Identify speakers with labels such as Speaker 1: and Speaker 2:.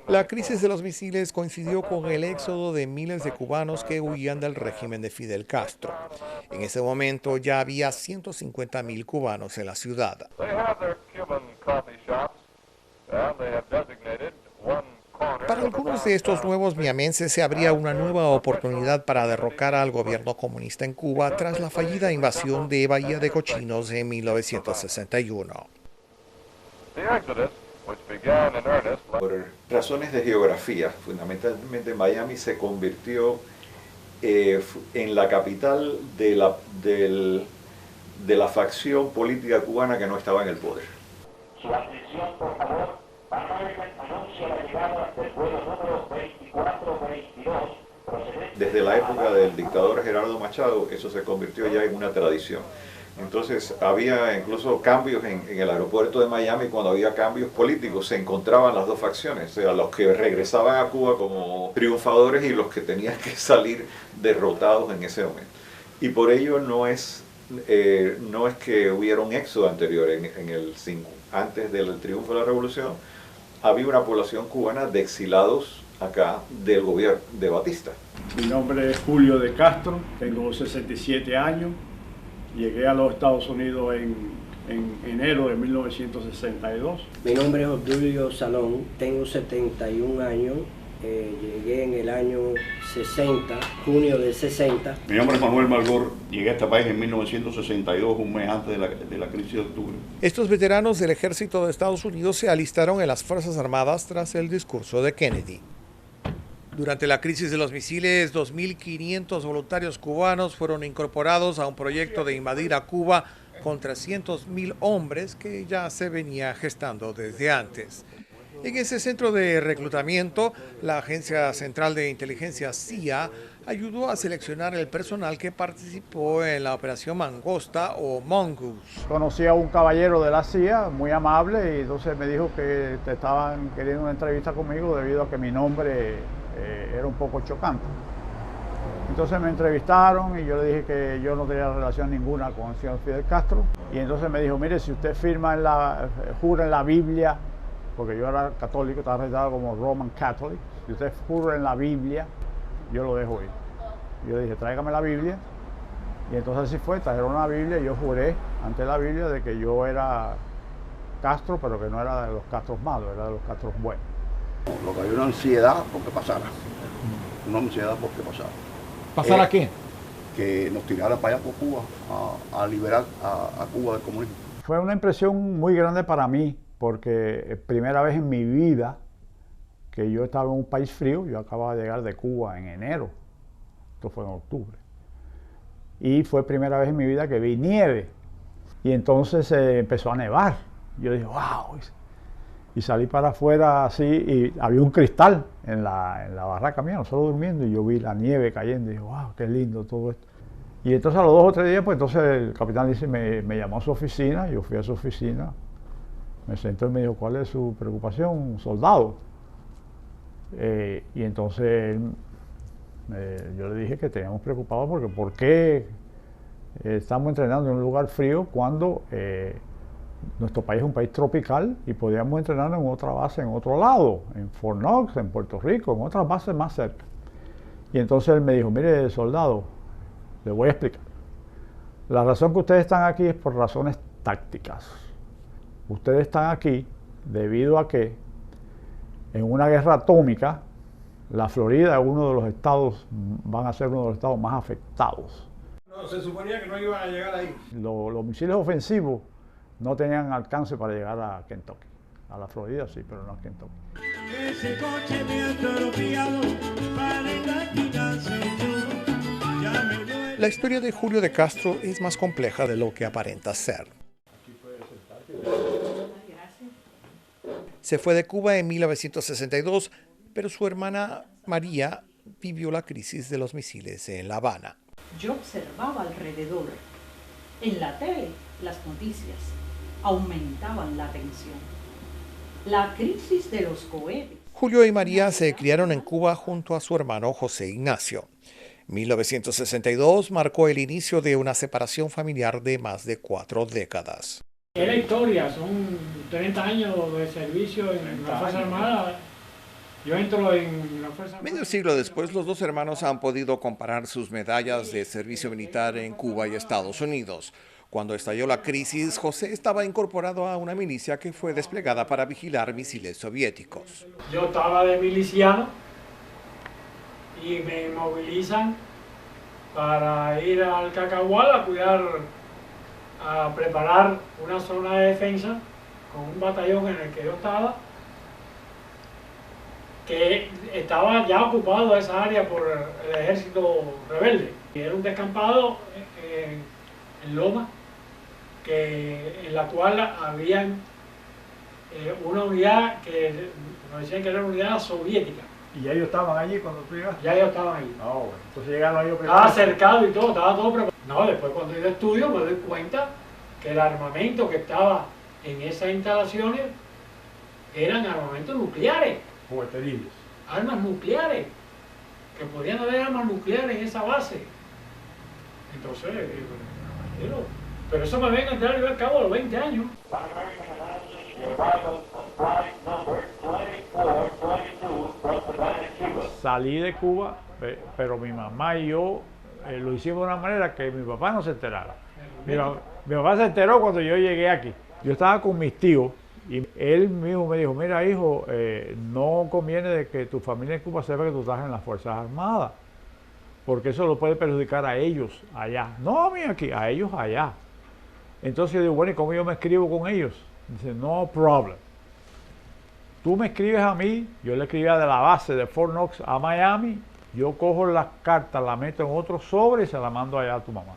Speaker 1: La crisis de los misiles coincidió con el éxodo de miles de cubanos que huían del régimen de Fidel Castro. En ese momento ya había 150.000 cubanos en la ciudad. Para algunos de estos nuevos miamenses se abría una nueva oportunidad para derrocar al gobierno comunista en Cuba tras la fallida invasión de Bahía de Cochinos en 1961.
Speaker 2: Por razones de geografía, fundamentalmente Miami se convirtió en la capital de la facción política cubana que no estaba en el poder.
Speaker 3: Su atención, por favor. American anuncia la llegada del vuelo número 2422.
Speaker 2: Desde la época del dictador Gerardo Machado, eso se convirtió ya en una tradición. Entonces había incluso cambios en el aeropuerto de Miami. Cuando había cambios políticos se encontraban las dos facciones, o sea, los que regresaban a Cuba como triunfadores y los que tenían que salir derrotados en ese momento. Y por ello no es que hubiera un éxodo anterior antes del triunfo de la revolución. Había una población cubana de exilados acá del gobierno de Batista.
Speaker 4: Mi nombre es Julio de Castro, tengo 67 años, llegué a los Estados Unidos en enero de 1962.
Speaker 5: Mi nombre es Obdulio Salón, tengo 71 años, llegué en el año 60, junio del 60.
Speaker 6: Mi nombre es Manuel Malgor, llegué a este país en 1962, un mes antes de la crisis de octubre.
Speaker 1: Estos veteranos del ejército de Estados Unidos se alistaron en las Fuerzas Armadas tras el discurso de Kennedy. Durante la crisis de los misiles, 2.500 voluntarios cubanos fueron incorporados a un proyecto de invadir a Cuba con 300.000 hombres que ya se venía gestando desde antes. En ese centro de reclutamiento, la Agencia Central de Inteligencia CIA ayudó a seleccionar el personal que participó en la Operación Mangosta o Mongoose.
Speaker 4: Conocí a un caballero de la CIA, muy amable, y entonces me dijo que estaban queriendo una entrevista conmigo debido a que mi nombre era un poco chocante. Entonces me entrevistaron y yo le dije que yo no tenía relación ninguna con el señor Fidel Castro. Y entonces me dijo, mire, si usted jura en la Biblia, porque yo era católico, estaba registrado como Roman Catholic, si usted jura en la Biblia, yo lo dejo ir. Yo dije, tráigame la Biblia. Y entonces así fue, trajeron la Biblia y yo juré ante la Biblia de que yo era Castro, pero que no era de los Castros malos, era de los Castros buenos.
Speaker 6: Lo que había una ansiedad porque pasara. Una ansiedad porque pasara.
Speaker 1: ¿Pasara qué?
Speaker 6: Que nos tirara para allá por Cuba, a liberar a Cuba del comunismo.
Speaker 4: Fue una impresión muy grande para mí, porque primera vez en mi vida que yo estaba en un país frío. Yo acababa de llegar de Cuba en enero, esto fue en octubre, y fue primera vez en mi vida que vi nieve, y entonces empezó a nevar. Yo dije, wow, y salí para afuera así, y había un cristal en la barraca mía, nosotros durmiendo, y yo vi la nieve cayendo, y dije, wow, qué lindo todo esto. Y entonces a los 2 o 3 días, pues entonces el capitán dice, me llamó a su oficina, yo fui a su oficina, me sentó y me dijo, ¿cuál es su preocupación, soldado? Y entonces yo le dije que teníamos preocupados porque ¿por qué estamos entrenando en un lugar frío cuando nuestro país es un país tropical y podíamos entrenar en otra base en otro lado, en Fort Knox, en Puerto Rico, en otras bases más cerca? Y entonces él me dijo, mire, soldado, le voy a explicar. La razón que ustedes están aquí es por razones tácticas. Ustedes están aquí debido a que en una guerra atómica, la Florida, van a ser uno de los estados más afectados.
Speaker 1: No, se suponía que no iban a llegar ahí.
Speaker 4: Los misiles ofensivos no tenían alcance para llegar a Kentucky. A la Florida sí, pero no a Kentucky.
Speaker 7: Ese coche me ha atropellado, para quitarse yo.
Speaker 1: La historia de Julio de Castro es más compleja de lo que aparenta ser. Se fue de Cuba en 1962, pero su hermana María vivió la crisis de los misiles en La Habana.
Speaker 8: Yo observaba alrededor, en la tele, las noticias aumentaban la tensión. La crisis de los cohetes.
Speaker 1: Julio y María se criaron en Cuba junto a su hermano José Ignacio. 1962 marcó el inicio de una separación familiar de más de 4 décadas.
Speaker 9: Es la historia, son 30 años de servicio en la Fuerza Armada. Yo entro en la Fuerza Armada.
Speaker 1: Medio siglo después, los dos hermanos han podido comparar sus medallas de servicio militar en Cuba y Estados Unidos. Cuando estalló la crisis, José estaba incorporado a una milicia que fue desplegada para vigilar misiles soviéticos.
Speaker 9: Yo estaba de miliciano y me movilizan para ir al Cacahual a cuidar, a preparar una zona de defensa con un batallón en el que yo estaba, que estaba ya ocupado esa área por el ejército rebelde. Y era un descampado en Loma, en la cual había una unidad que nos decían que era una unidad soviética.
Speaker 4: ¿Y ya ellos estaban allí cuando tú llegaste?
Speaker 9: Ya ellos estaban allí.
Speaker 4: No, bueno, entonces llegaron ellos primero.
Speaker 9: Estaba cercado y todo, estaba todo preparado. No, después cuando yo estudio me doy cuenta que el armamento que estaba en esas instalaciones eran armamentos nucleares.
Speaker 4: Jugueteriles.
Speaker 9: Armas nucleares. Que podían haber armas nucleares en esa base. Entonces, pero eso me venga a entrar al cabo de los 20 años.
Speaker 4: Salí de Cuba, pero mi mamá y yo lo hicimos de una manera que mi papá no se enterara. Mi papá se enteró cuando yo llegué aquí. Yo estaba con mis tíos y él mismo me dijo, mira hijo, no conviene de que tu familia en Cuba sepa que tú estás en las Fuerzas Armadas, porque eso lo puede perjudicar a ellos allá. No a mí aquí, a ellos allá. Entonces yo digo, bueno, ¿y cómo yo me escribo con ellos? Dice, no problem. Tú me escribes a mí, yo le escribía de la base de Fort Knox a Miami, yo cojo las cartas, las meto en otro sobre y se las mando allá a tu mamá.